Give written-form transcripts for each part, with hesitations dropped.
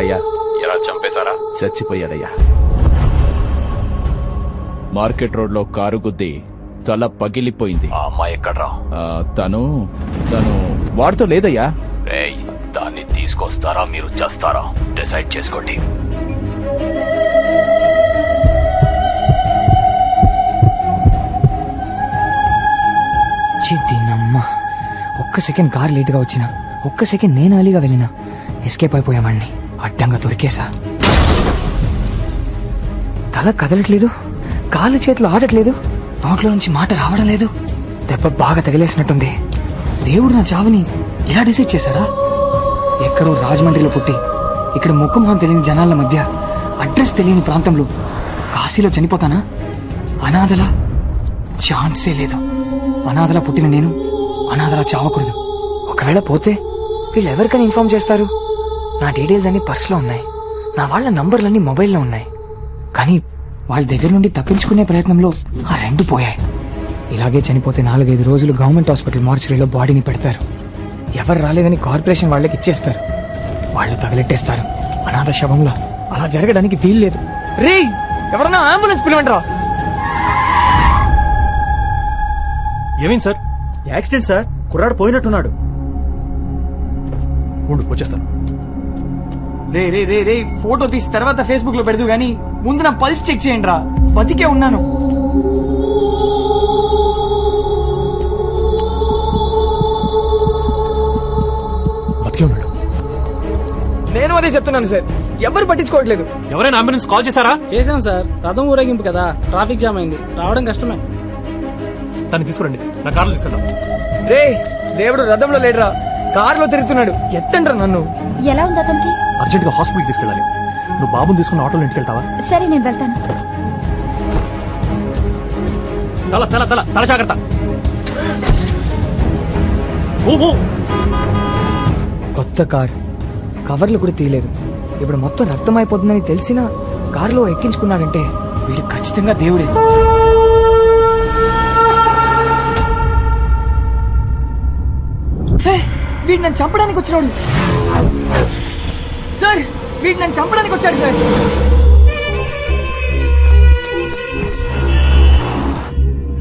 అయ్యా, ఎలా చంపేశారా? చచ్చిపోయాడయ్యా. Market road లో కారు గుద్ది తల పగిలిపోయింది. ఆ అమ్మాయి ఎక్కడ్రా? తను వాడితో లేదయ్యా. రేయ్, దాన్ని తీసుకొస్తారా మీరు చేస్తారా? డిసైడ్ చేసుకోండి. ఒక్క సెకండ్ కార్ లేట్ గా వచ్చినా, ఒక్క సెకండ్ నేను అలీగా వెళ్ళినా ఎస్కేప్ అయిపోయావాడిని. అడ్డంగా దొరికేసా. తల కదలట్లేదు, కాళ్ళు చేతులు ఆడట్లేదు, నోట్లో నుంచి మాట రావడం లేదు. దెబ్బ బాగా తగిలేసినట్టుంది. దేవుడు నా చావుని ఇలా డిసైడ్ చేశాడా? ఎక్కడో రాజమండ్రిలో పుట్టి ఇక్కడ ముక్కుమొహం తెలియని జనాల మధ్య అడ్రస్ తెలియని ప్రాంతంలో కాశీలో చనిపోతానా? అనాథలా? ఛాన్సే లేదు. అనాథలా పుట్టిన నేను అనాథలా చావకూడదు. ఒకవేళ పోతే వీళ్ళు ఎవరికైనా ఇన్ఫార్మ్ చేస్తారు? నా డీటెయిల్స్ అన్ని పర్సులో ఉన్నాయి, నా వాళ్ళ నంబర్లన్నీ మొబైల్లో ఉన్నాయి. కానీ వాళ్ళ దగ్గర నుండి తప్పించుకునే ప్రయత్నంలో ఆ రెండు పోయాయి. ఇలాగే చనిపోతే 4-5 రోజులు గవర్నమెంట్ హాస్పిటల్ మార్చరీలో బాడీని పెడతారు. ఎవరు రాలేదని కార్పొరేషన్ వాళ్ళకి ఇచ్చేస్తారు. వాళ్ళు తగలెట్టేస్తారు. అనాథ శవంలా. అలా జరగడానికి వీల్లేదు. రే, ఎవరన్నా అంబులెన్స్ పిలవండిరా. ఏమైంది సార్? యాక్సిడెంట్ సార్, కుర్రాడు పోయినట్టున్నాడు. ఉండు, వచ్చేస్తాను. రే రే రే రే ఫోటో తీసి తర్వాత ఫేస్బుక్ లో పెడదు గానీ ముందు నా పల్స్ చెక్ చేయండి రా. బతికే ఉన్నాను. బతికే ఉన్నాడు. నేను అదే చెప్తున్నాను సార్, ఎవరు పట్టించుకోవట్లేదు. ఎవరైనా అంబులెన్స్ కాల్ చేశారా? చేశాం సార్. రథం ఊరేగింపు కదా, ట్రాఫిక్ జామ్ అయింది, రావడం కష్టమే. తను తీసుకురండి, నా కార్లో తీసుకెళ్దాం. రే, దేవుడు రథంలో లేడురా, కారులో తిరుగుతున్నాడు. ఎత్తండ్రా నన్ను. ఎలా ఉంది అతనికి? అర్జెంట్ గా హాస్పిటల్ తీసుకెళ్ళాలి. నువ్వు బాబుని తీసుకున్న ఆటోలో ఇంటికి వెళ్తావా? సరే, నేను వెళ్తాను. తల తల తల తల జాగ్రత్త. కొత్త కార్, కవర్లు కూడా తీయలేదు. ఇప్పుడు మొత్తం రక్తం అయిపోతుందని తెలిసినా కారులో ఎక్కించుకున్నాడంటే వీడు ఖచ్చితంగా దేవుడే. వీడు నన్ను చంపడానికి వచ్చినాడు సార్. వీడు నన్ను చంపడానికి వచ్చాడు సార్.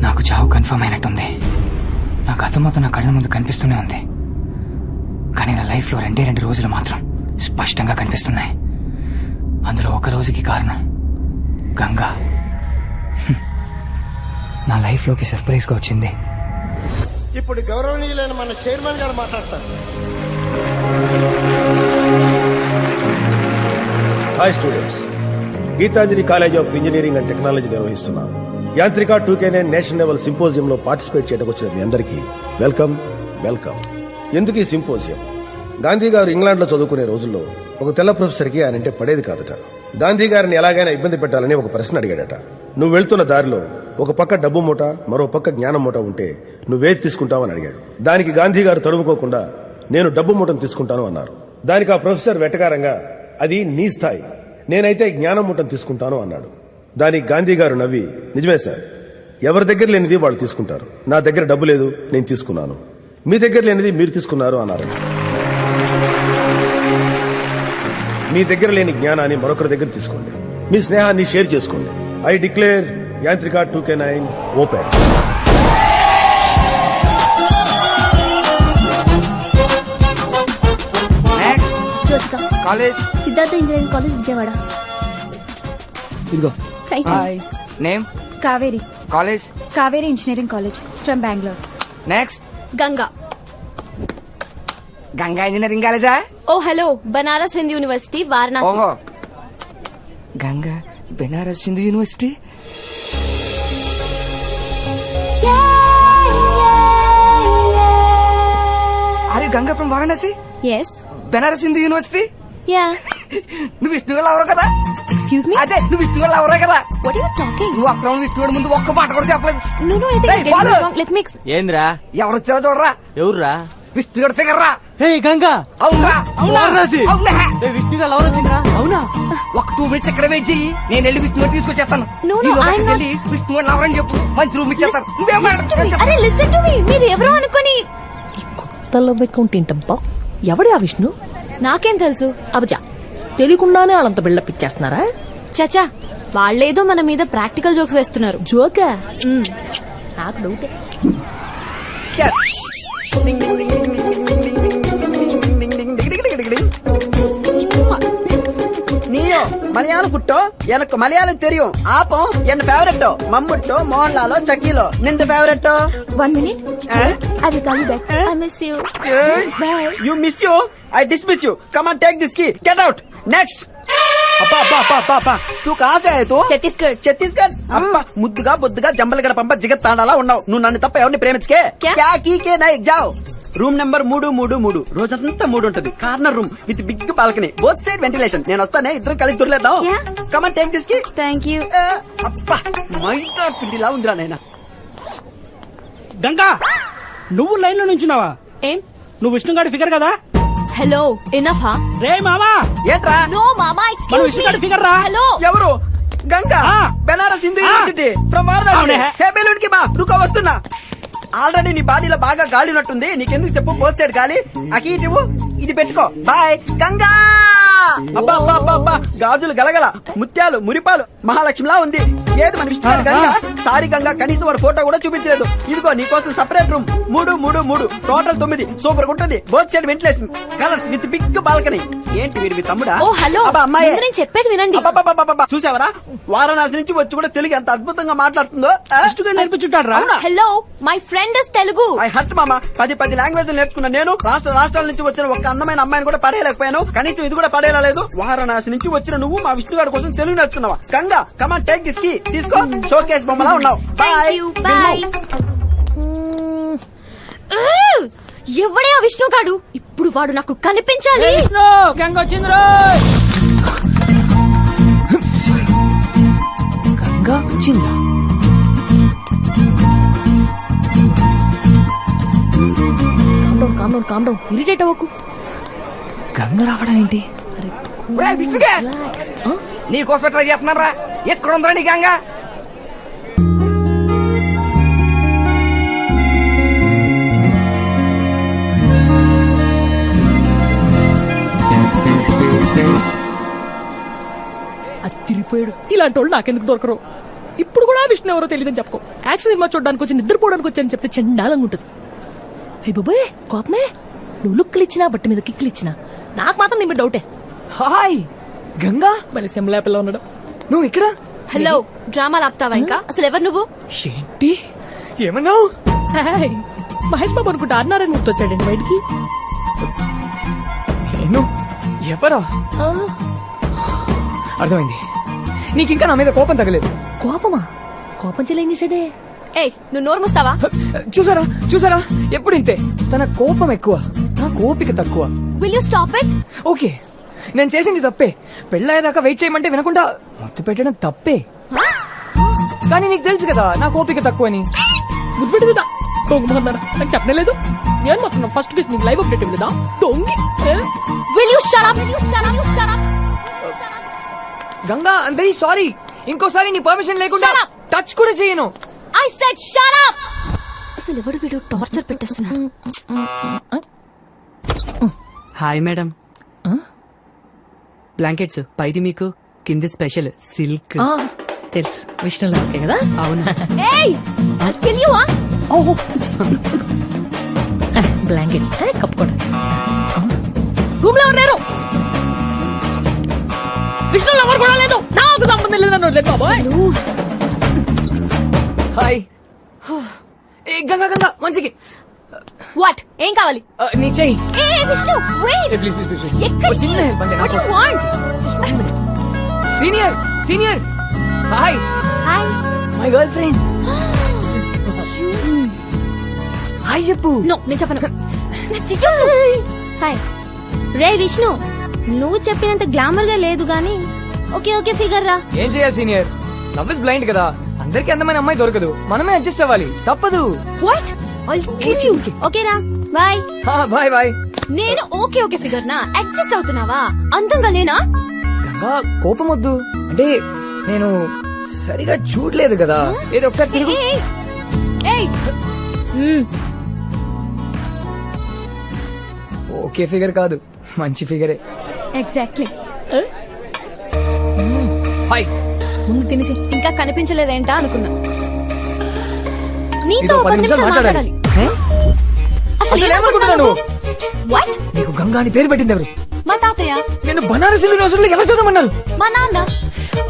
నాకు చావు కన్ఫర్మ్ అయినట్టుంది. నా గతం మొత్తం నా కళ్ళ ముందు కనిపిస్తూనే ఉంది. కానీ నా లైఫ్ లో 2 రోజులు మాత్రం స్పష్టంగా కనిపిస్తున్నాయి. అందులో ఒక రోజుకి కారణం గంగా. నా లైఫ్ లోకి సర్ప్రైజ్ గా వచ్చింది. ఇప్పుడు గౌరవనీయులైన మన చైర్మన్ గారు మాట్లాడతారు. Hi students, Geethanjali college of engineering and technology నిర్వహిస్తున్న Yantrika 2K9 national level symposium లో పార్టిసిపేట్ చేయడానికి వచ్చిన మీ అందరికీ వెల్కమ్ వెల్కమ్. ఎందుకు ఈ సింపోజియం? గాంధీ గారు ఇంగ్లాండ్ లో చదువుకునే రోజుల్లో ఒక తెల్ల ప్రొఫెసర్ కి ఆయనంటే పడేది కాదట. గాంధీ గారిని ఎలాగైనా ఇబ్బంది పెట్టాలని ఒక ప్రశ్న అడిగాడట. నువ్వు వెళ్తున్న దారిలో ఒక పక్క డబ్బు మూట, మరో పక్క జ్ఞానం మూట ఉంటే నువ్వేది తీసుకుంటావని అడిగాడు. దానికి గాంధీ గారు తడుముకోకుండా నేను డబ్బు మూటను తీసుకుంటాను అన్నారు. దానికి ఆ ప్రొఫెసర్ వెటకారంగా అది నీ స్థాయి, నేనైతే జ్ఞానం మూటను తీసుకుంటాను అన్నాడు. దానికి గాంధీ గారు నవ్వి, నిజమే సార్, ఎవరి దగ్గర లేనిది వాళ్ళు తీసుకుంటారు. నా దగ్గర డబ్బు లేదు, నేను తీసుకున్నాను. మీ దగ్గర లేనిది మీరు తీసుకున్నారు అన్నారు. మీ దగ్గర లేని జ్ఞానాన్ని మరొకరి దగ్గర తీసుకోండి. మీ స్నేహాన్ని షేర్ చేసుకోండి. ఐ డిక్లేర్ యాంత్రిక 2K9 open. College Siddhartha engineering college, Vijayawada. ఇదిగో. Name Kaveri. College Kaveri engineering college from Bengaluru. Next Ganga. Ganga engineering కాలేజా? Oh hello, Banaras Hindu university Varanasi. ఓహో, Ganga Benaras Hindu university. Are Ganga from Varanasi? Yes. Benaras Hindu university? Yeah. నువ్వు విష్ణుగోళ్ళు ఎవరు కదా? Excuse me? అదే, నువ్వు విష్ణుగోళ్ళు ఎవరే కదా? What are you talking? నువ్వు అక్కడ విష్ణుగోడు ముందు ఒక్క మాట కూడా చెప్పలేదు. No no, I think let me. ఏంద్రా? ఎవరు వచ్చారో చూడరా. ఎవర్రా? విష్ణుగోడు ఫిగర్ రా. హే గంగా అవునా వారణాసి. ఏ విష్ణుగా లవ్ వచ్చిందిరా అవునా ఒక 2 minutes ఇక్కడ వెయిట్ చెయ్యి, నేను వెళ్ళి Vishnu తీసుకొచ్చేస్తాను. No, no, I'm not- వెళ్ళి విష్ణు నవరని చెప్పు, మంచి రూమ్ ఇచ్చేస్తాను. నువ్వేం అరే లిసన్ టు మీ, మీరు ఎవరో అనుకొని. కొత్తలో అకౌంట్ ఏంటంపా? ఎవడే ఆ విష్ణు? నాకేం తెలుసు? అబజా తెలియకుండానే వాళ్ళంత బిల్డప్ ఇచ్చేస్తున్నారా? చచా, వాళ్ళేదో మన మీద ప్రాక్టికల్ జోక్స్ వేస్తున్నారు. జోకా? నాకు డౌటే. நீயோ மலையாளம் குட்டோ எனக்கு மலையாளம் தெரியும் ஆப்போ என் ஃபேவரட்டோ மம்முட்டோ மோகன்லாலோ சக்கிலோ நிந்த ஃபேவரட்டோ 1 minute. I will call you back. I miss you. Bye. You miss you, I dismiss you. Come on, take this key. Get out. Next. అబ్బా అబ్బా అబ్బా అబ్బా అబ్బా తూ కాసే తూ ఛత్తీస్గఢ్. ఛత్తీస్గఢ్ అబ్బా ముద్దుగా బొద్దుగా జంబలగడ పంప జిగత్ తాండాలా ఉన్నావు. నువ్వు నన్ను తప్ప ఎవరిని ప్రేమించకే. క్యా కీకే నై జావ్. రూమ్ నెంబర్ 333 రోజంతా 3 ఉంటది. Corner room with big balcony, both side ventilation. నేను వస్తానే, ఇద్దరం కలిసి దొరలేద్దాం. Come on take this key. Thank you. అబ్బా మైదా పిండిలా ఉందిరా నాయనా. గంగా, నువ్వు లైన్ లో నుంచున్నావా? ఏం? నువ్వు విష్ణుగాడి ఫిగర్ కదా? హలో, ఎనఫ్ హా? రే మామా, ఏంట్రా? నో మామా, మనం ఎక్స్క్యూజ్ మీ. విష్ణుగాడి ఫిగర్ రా. హలో. ఎవరు? గంగా ఆ. Banaras Hindu university from Varanasi. అవునే. హే బెలూన్ కి బా, రుకో వస్తున్నా. ఆల్రెడీ నీ బాడీలో బాగా గాలి ఉన్నట్టుంది. నీకెందుకు చెప్పు, బోత్ సైడ్ గాలి. అకి ఇటు ఇది పెట్టుకో. బాయ్ గంగా. అబ్బా అబ్బా అబ్బా అబ్బా, గాజులు గలగల, ముత్యాలు మురిపాలు, మహాలక్ష్మిలా ఉంది. ఏది మన విష్ణు గంగా? సారీ గంగా, కనీసం వాడు ఫోటో కూడా చూపించలేదు. ఇదిగో నీకోసం సపరేట్ రూమ్ 333 టోటల్ 9 సూపర్ ఉంటుంది. Both side ventilation, colours with big balcony. ఏంటి వీడి మీ తమ్ముడా? ఓ హలో, అబ్బా అమ్మాయి, ముందు నేను చెప్పేది వినండి. అబ్బబ్బబ్బబ్బబ్బ. చూసావరా, వారణాసి నుంచి వచ్చి కూడా తెలుగు ఎంత అద్భుతంగా మాట్లాడుతుందో. విష్ణుగాడు నేర్పించుంటాడు రా. Hello, my friend is Telugu. I hurt మామ. 10 లాంగ్వేజ్ నేర్చుకున్నా నేను. రాష్ట్రాల నుంచి వచ్చిన ఒక అందమైన అమ్మాయిని కూడా పడేయలేకపోయాను. కనీసం ఇది కూడా పడేయలేదు. వారణాసి నుంచి వచ్చిన నువ్వు మా విష్ణుగారి కోసం తెలుగు నేర్చుకున్నావా? Ganga come on take this key. తీసుకో, షోకేస్ బొమ్మలా ఉన్నావు. Thank you. బాయ్. ఎవడే ఆ విష్ణుగాడు? ఇప్పుడు వాడు నాకు కనిపించాలి. విష్ణు, గంగ వచ్చింది రో. గంగా వచ్చిందా? కామ్ డౌన్ ఇరిటేట్ అవ్వకు. గంగ రావడం ఏంటి? ఒరేయ్ విష్ణుగా, నీకోసం ట్రై చేస్తున్నారా? ఎక్కడ ఉందా నీ గంగా? అత్తిరిపోయాడు. ఇలాంటి వాళ్ళు నాకెందుకు దొరకరు? ఇప్పుడు కూడా విష్ణు ఎవరో తెలియదని చెప్పుకో. యాక్షన్ సినిమా చూడడానికి వచ్చి నిద్రపోవడానికి వచ్చాను చెప్తే చండాలంగా ఉంటుంది. అయ్య బాబాయ్, కోపమే. నువ్వు లుక్లు ఇచ్చినా, బట్టి మీద కిక్లు ఇచ్చినా, నాకు మాత్రం నీ మీద డౌటే. హాయ్ గంగా, మళ్ళీ సెమ్లాపిల్లా ఉన్నాడు. నువ్వు ఇక్కడ? హలో, డ్రామాలు ఆపుతావా ఇంకా? అసలు ఎవరు నువ్వు? ఏంటి ఏమన్నావు? హాయ్, మహేష్ బాబు అనుకుంటా అన్నారని గుర్తొచ్చాడండి బయటికి. నేను ఎవరా? అర్థమైంది. నీకు ఇంకా నా మీద కోపం తగలేదు. కోపమా? కోపం చెల్లేం చేశాడే? ఏయ్, నువ్వు నోరు మూస్తావా? చూసారా ఎప్పుడు ఇంతే. తన కోపం ఎక్కువ, నా ఓపిక తక్కువ. Will you stop it? Okay, నేను చేసింది తప్పే. పెళ్ళయ్యేదాకా వెయిట్ చేయమంటే వినకుండా మొత్తం పెట్టడం తప్పే. కానీ నీకు తెలుసు కదా నా ఓపిక తక్కువ అని. గుర్తుపెట్టుదా దొంగమన్నారా? నాకు చెప్పలేదు. నేను మాత్రం ఫస్ట్ కేసు నీకు లైవ్ అప్డేట్ ఇవ్వలేదా? దొంగి. Will you shut up? Ganga, I'm very sorry. ఇంకోసారి నీ పర్మిషన్ లేకుండా Shut up. టచ్ కూడా చేయను. I said shut up. అసలు ఎవడు వీడు టార్చర్ పెట్టేస్తున్నాడు? Hi madam. బ్లాంకెట్స్ పైది మీకు, కింది స్పెషల్ సిల్క్. తెలుసు, విష్ణు లాగే కదా. అవునా? ఏయ్, I'll kill you, huh? Blankets కప్పుకోండి. రూమ్ లో ఉన్నారు. విష్ణు ఎవరు కూడా లేదు. నాకు సంబంధం లేదన్నా లేదు బాబోయ్. హాయ్. ఏ గంగా మంచికి. వాట్? ఏం కావాలి? నీ చెయ్యి. ఏ విష్ణు, వెయిట్. ప్లీజ్. ఎక్కడికి? చిన్న help అంతే, What నాకు. you want? Senior hi. Hi. My girl friend. Hi చెప్పు. నో, నేను చెప్పను. హాయ్. రే విష్ణు, నువ్వు చెప్పినంత గ్లామర్ గా లేదు గానీ ఓకే ఫిగర్ రా. ఏం చేయాలి సీనియర్? లవ్ ఇస్ బ్లైండ్ కదా. అందరికి అందమైన అమ్మాయి దొరకదు, మనమే అడ్జస్ట్ అవ్వాలి. తప్పదు. What? I'll kill you. Okay రా, బాయ్. బాయ్. నేను ఓకే ఓకే ఫిగర్ నా అడ్జస్ట్ అవుతున్నావా? అందంగా లేనా? గంగా కోపం వద్దు, అంటే నేను సరిగా చూడలేదు కదా. ఏదో ఒకసారి తిరుగు. ఏయ్, ఏయ్. ఓకే ఫిగర్ కాదు, మంచి ఫిగరే. ఎగ్జాక్ట్లీ. హాయ్. ముందు తినేసి. ఇంకా కనిపించలేదేంటా అనుకున్నా. నీతో ఇదో 10 నిమిషాలు మాట్లాడాలి. అసలు ఏమనుకుంటున్నావు నువ్వు? వాట్? నీకు గంగా అని పేరు పెట్టింది ఎవరు? మా తాతయ్య. నేను బనారస్ యూనివర్సిటీలో ఎలా చదవమన్నారు? మా నాన్న.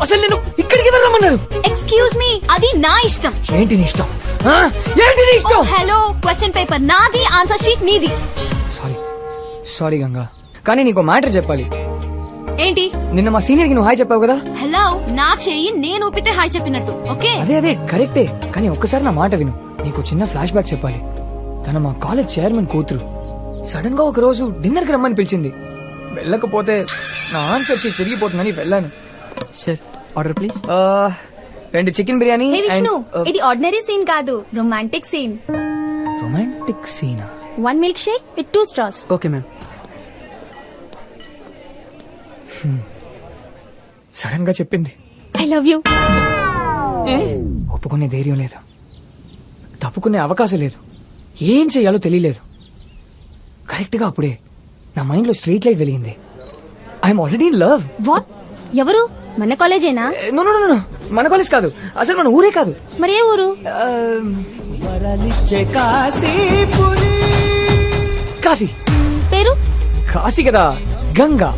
అసలు నేను ఇక్కడికి వెళ్ళమన్నారు? ఎక్స్క్యూజ్ మీ, అది నా ఇష్టం. ఏంటి నీ ఇష్టం? ఏంటి నీ ఇష్టం? హలో, క్వశ్చన్ పేపర్ నాది, ఆన్సర్ షీట్ నీది. సారీ గంగా, కానీ నీకు మ్యాటర్ చెప్పాలి. ఏంటి? నిన్న మా సీనియర్ కి నువ్వు హాయ్ చెప్పావు కదా. హలో, నా చెయ్యి నేను ఊపితే హాయ్ చెప్పినట్టు. ఓకే, అదే కరెక్టే, కానీ ఒక్కసారి నా మాట విను. నీకు చిన్న ఫ్లాష్ బ్యాక్ చెప్పాలి. తన మా కాలేజ్ చైర్మన్ కూతురు. సడన్ గా ఒక రోజు డిన్నర్ కి రమ్మని పిలిచింది. వెళ్ళకపోతే నా ఆన్సర్ షీట్ చిరిగిపోతుందని వెళ్ళాను. Sir, order please. 2 chicken biryani. ఇది ఆర్డినరీ సీన్ కాదు, రొమాంటిక్ సీన్. రొమాంటిక్ సీనా? 1 milk shake with 2 straws. Okay ma'am. Sudden గా చెప్పింది ఐ లవ్ యూ. ఒప్పుకునే ధైర్యం లేదు, తప్పుకునే అవకాశం లేదు, ఏం చెయ్యాలో తెలియలేదు. కరెక్ట్ గా అప్పుడే నా మైండ్ లో స్ట్రీట్ లైట్ వెలిగింది. I'm already in love. What? ఎవరు? మన కాలేజేనా? నో నో నో, మన కాలేజ్ కాదు, అసలు మన ఊరే కాదు. మరి ఏ ఊరు? కాశీ. పేరు? కాశీ కదా, గంగా.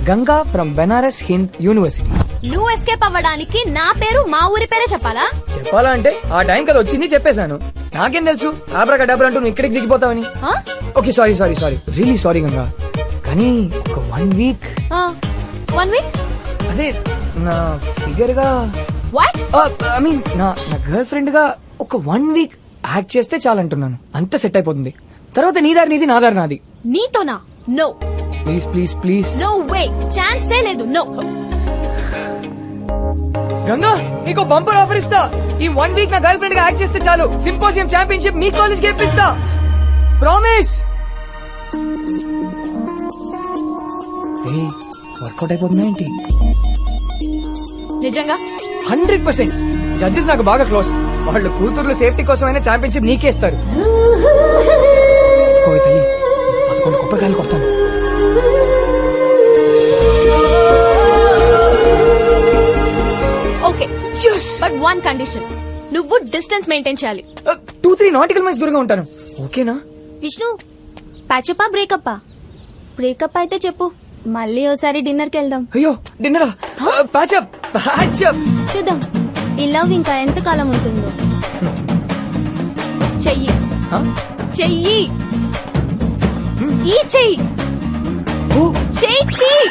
Ganga from Benaras Hind university. నువ్వు ఎస్కేప్ అవ్వడానికి నా పేరు మా ఊరి పేరే చెప్పాలా? చెప్పాలా అంటే ఆ టైం కదా వచ్చింది, చెప్పేశాను. నాకేం తెలుసు ఆబ్రా డబ్బులు అంటూ నువ్వు ఇక్కడికి దిగిపోతావని. Okay, sorry really sorry Ganga. కానీ ఒక 1 వీక్. 1 వీక్? అదే నా ఫిగర్ గా, వాట్ ఐ మీన్ నా గర్ల్ ఫ్రెండ్ గా ఒక 1 వీక్ యాక్ట్ చేస్తే చాలంటున్నాను. అంత సెట్ అయిపోతుంది. తర్వాత నీ దారి నీది, నా దారి నాది. నీతోనా? No. Please please please. No way, ఛాన్సే లేదు. నో. గంగా, నీకు బంపర్ ఆఫర్ ఇస్తా. ఈ 1 వీక్ నా గర్ల్ ఫ్రెండ్ గా యాక్ట్ చేస్తే చాలు, సింపోజియం ఛాంపియన్షిప్ మీ కాలేజ్ కి ఇప్పిస్తా. ప్రామిస్. వర్కౌట్ అయిపోతుందా ఏంటి? నిజంగా 100%. జడ్జెస్ నాకు బాగా క్లోజ్. వాళ్ళు కూతుర్లు సేఫ్టీ కోసం అయినా ఛాంపియన్షిప్ నీకే ఇస్తారు. పోయి తల్లి, 11 కొబ్బరికాయలు కొడతాను. Okay, but 1 condition. నువ్వు డిస్టెన్స్ మెయింటైన్ చేయాలి. 2-3 నాటికల్ మైల్స్ దూరంగా ఉంటాను. ఓకేనా? విష్ణు, ప్యాచప్పా బ్రేకప్పా? బ్రేకప్ అయితే చెప్పు, మళ్ళీ ఓసారి డిన్నర్ కి వెళ్దాం. అయ్యో, డిన్నరా? ప్యాచప్. చూద్దాం ఈ లవ్ ఇంకా ఎంత కాలం ఉంటుందో. చెయ్యి చెయ్యి ఈ చెయ్యి చెయ్యి.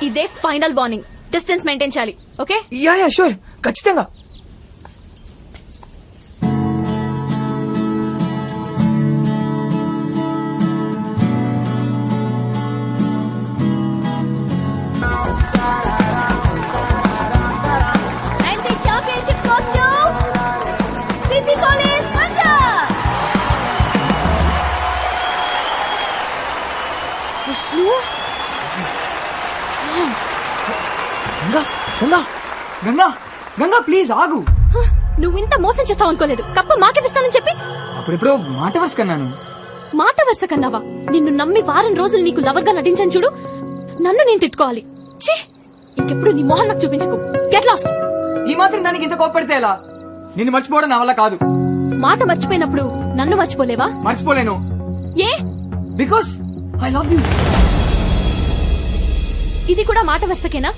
ఇదే ఫైనల్ వార్నింగ్. డిస్టెన్స్ మెయింటైన్ చేయాలి. ఓకే? యా షూర్, ఖచ్చితంగా. గంగా గంగా గంగా ప్లీజ్ ఆగు. నువ్వు ఇంత మోసం చేస్తావు అనుకోలేదు. కప్ప మాకిస్తానని చెప్పి అప్పుడిప్పుడు మాట వరుస కన్నాను. మాట వరుస కన్నావా? నిన్ను నమ్మి వారం రోజులు నీకు లవర్గా నటించాను చూడు, నన్ను నేను తిట్టుకోవాలి. ఛీ, ఇంకెప్పుడు నీ మొహం నాకు చూపించుకో. Get lost. ఈ మాత్రం దానికి ఇంత కోప్పడితే ఎలా? నిన్ను మర్చిపోవడం నా వల్ల కాదు. మాట మర్చిపోయినప్పుడు నన్ను మర్చిపోలేవా? మర్చిపోలేను. Why? Because I love you. ఇది కూడా మాట వరుసకేనా?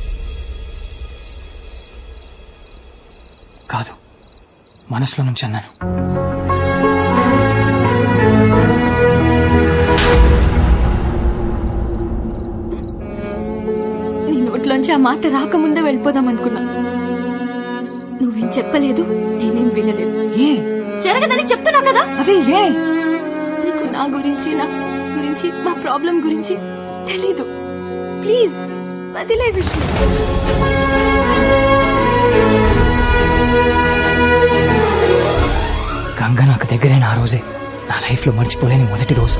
కాదు, మనసులో నుంచి అన్నాను. నీ నోట్లోంచి ఆ మాట రాకముందే వెళ్ళిపోదాం అనుకున్నా. నువ్వేం చెప్పలేదు, నేనేం వినలేదు. ఏ జరగదని చెప్తున్నా కదా. అదే ఏ? నీకు నా గురించి, నా గురించి, మా ప్రాబ్లం గురించి తెలీదు. ప్లీజ్ వదిలే విష్ణు. గంగ నాకు దగ్గరైన ఆ రోజే నా లైఫ్ లో మర్చిపోలేని మొదటి రోజు.